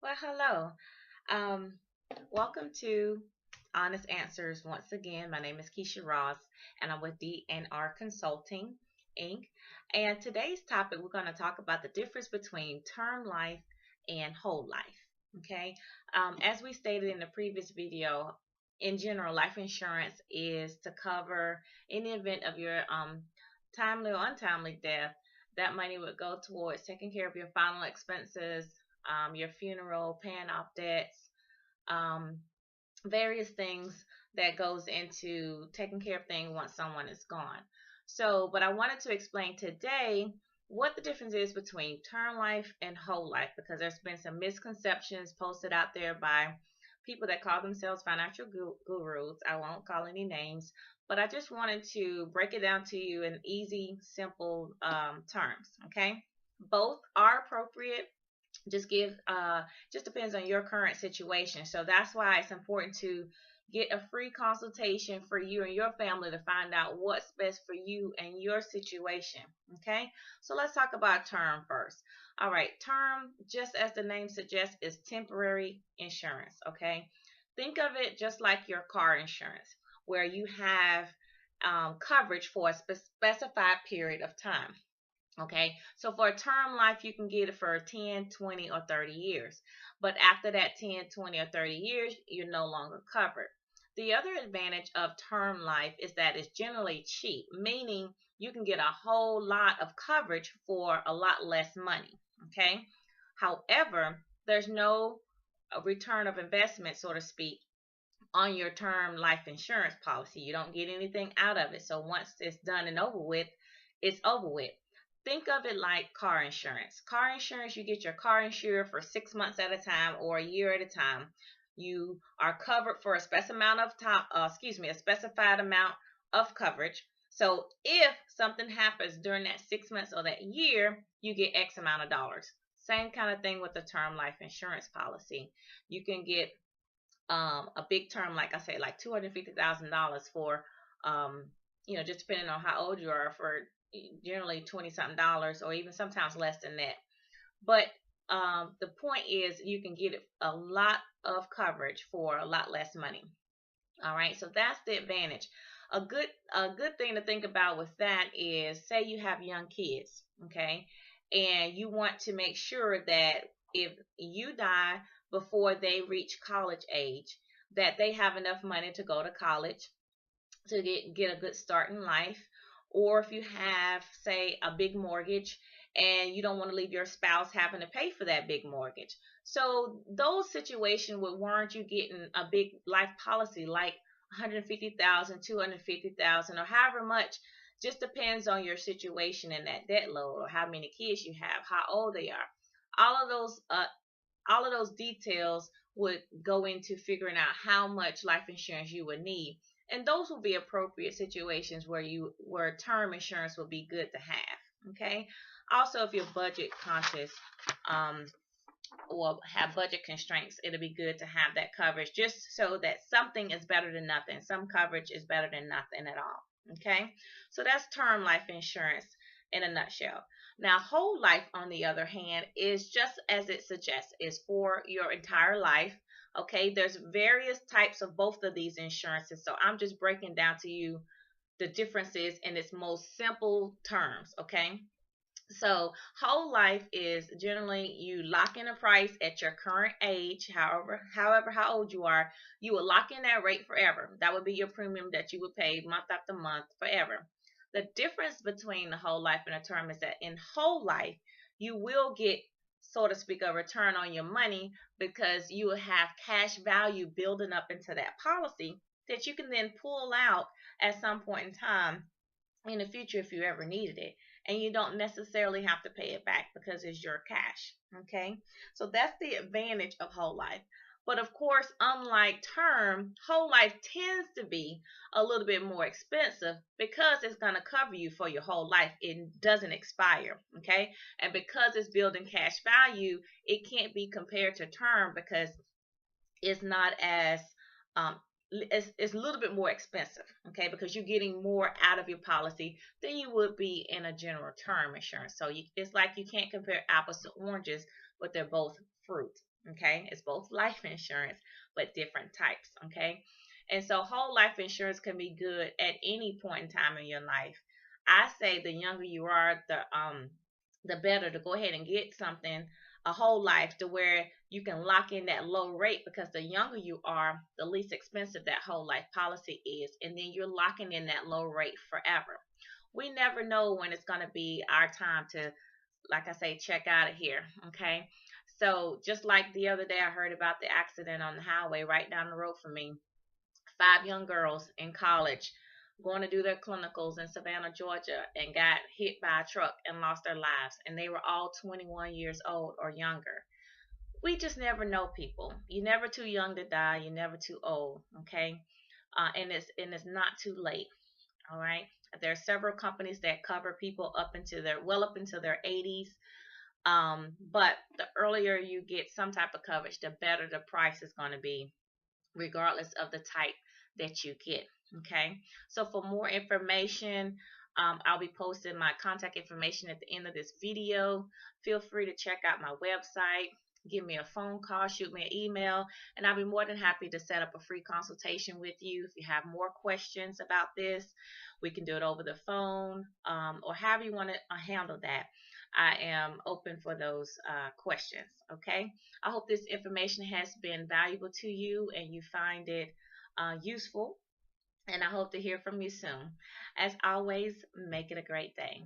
Well, hello. Um, Welcome to Honest Answers once again. My name is Keisha Ross, and I'm with DNR Consulting, Inc. And today's topic, we're going to talk about the difference between term life and whole life. Okay. As we stated in the previous video, in general, life insurance is to cover any event of your timely or untimely death. That money would go towards taking care of your final expenses, your funeral, paying off debts, um, various things that goes into taking care of things once someone is gone. So, but I wanted to explain today what the difference is between term life and whole life because there's been some misconceptions posted out there by people that call themselves financial gurus. I won't call any names, but I just wanted to break it down to you in easy, simple terms. Okay, both are appropriate. Just depends on your current situation. So that's why it's important to get a free consultation for you and your family to find out what's best for you and your situation. Okay, so let's talk about term first. All right, term, just as the name suggests, is temporary insurance. Okay, think of it just like your car insurance, where you have coverage for a specified period of time. Okay, so for a term life, you can get it for 10, 20, or 30 years. But after that 10, 20, or 30 years, you're no longer covered. The other advantage of term life is that it's generally cheap, meaning you can get a whole lot of coverage for a lot less money. Okay, however, there's no return of investment, so to speak, on your term life insurance policy. You don't get anything out of it. So once it's done and over with, it's over with. Think of it like car insurance. Car insurance, you get your car insured for 6 months at a time or a year at a time. You are covered for a specified amount of time, a specified amount of coverage. So if something happens during that 6 months or that year, you get X amount of dollars. Same kind of thing with the term life insurance policy. You can get a big term, like I say, like $250,000 for, um, just depending on how old you are, for generally 20 something dollars, or even sometimes less than that. But the point is, you can get a lot of coverage for a lot less money. All right, so that's the advantage. A good thing to think about with that is, say you have young kids, okay, and you want to make sure that if you die before they reach college age, that they have enough money to go to college to get a good start in life. Or if you have, say, a big mortgage and you don't want to leave your spouse having to pay for that big mortgage. So those situations would warrant you getting a big life policy like 150,000, 250,000, or however much. Just depends on your situation and that debt load, or how many kids you have, how old they are. All of those details would go into figuring out how much life insurance you would need, and those will be appropriate situations where term insurance will be good to have. Okay, also if you're budget conscious, um, or have budget constraints, it'll be good to have that coverage, just so that something is better than nothing. Some coverage is better than nothing at all. Okay, so that's term life insurance in a nutshell. Now, whole life, on the other hand, is just as it suggests, is for your entire life. Okay, there's various types of both of these insurances, so I'm just breaking down to you the differences in its most simple terms. Okay, so whole life is generally you lock in a price at your current age, however how old you are, you will lock in that rate forever. That would be your premium that you would pay month after month forever. The difference between the whole life and a term is that in whole life, you will get, so to speak, a return on your money, because you will have cash value building up into that policy that you can then pull out at some point in time in the future if you ever needed it, and you don't necessarily have to pay it back because it's your cash. Okay, so that's the advantage of whole life. But of course, unlike term, whole life tends to be a little bit more expensive because it's going to cover you for your whole life. It doesn't expire. Okay, and because it's building cash value, it can't be compared to term because it's not as um, it's a little bit more expensive, okay, because you're getting more out of your policy than you would be in a general term insurance. So it's like you can't compare apples to oranges, but they're both fruit. Okay, it's both life insurance, but different types. Okay, and so whole life insurance can be good at any point in time in your life. I say the younger you are, the better to go ahead and get something, a whole life, to where you can lock in that low rate, because the younger you are, the least expensive that whole life policy is, and then you're locking in that low rate forever. We never know when it's going to be our time to, like I say, check out of here. Okay. So just like the other day, I heard about the accident on the highway right down the road from me. 5 young girls in college going to do their clinicals in Savannah, Georgia, and got hit by a truck and lost their lives. And they were all 21 years old or younger. We just never know, people. You're never too young to die. You're never too old. Okay. And it's not too late. All right. There are several companies that cover people up into their 80s. But the earlier you get some type of coverage, the better the price is going to be, regardless of the type that you get. Okay. So for more information, I'll be posting my contact information at the end of this video. Feel free to check out my website. Give me a phone call, shoot me an email, and I'll be more than happy to set up a free consultation with you. If you have more questions about this, we can do it over the phone, or however you want to handle that. I am open for those questions. Okay. I hope this information has been valuable to you and you find it useful. And I hope to hear from you soon. As always, make it a great day.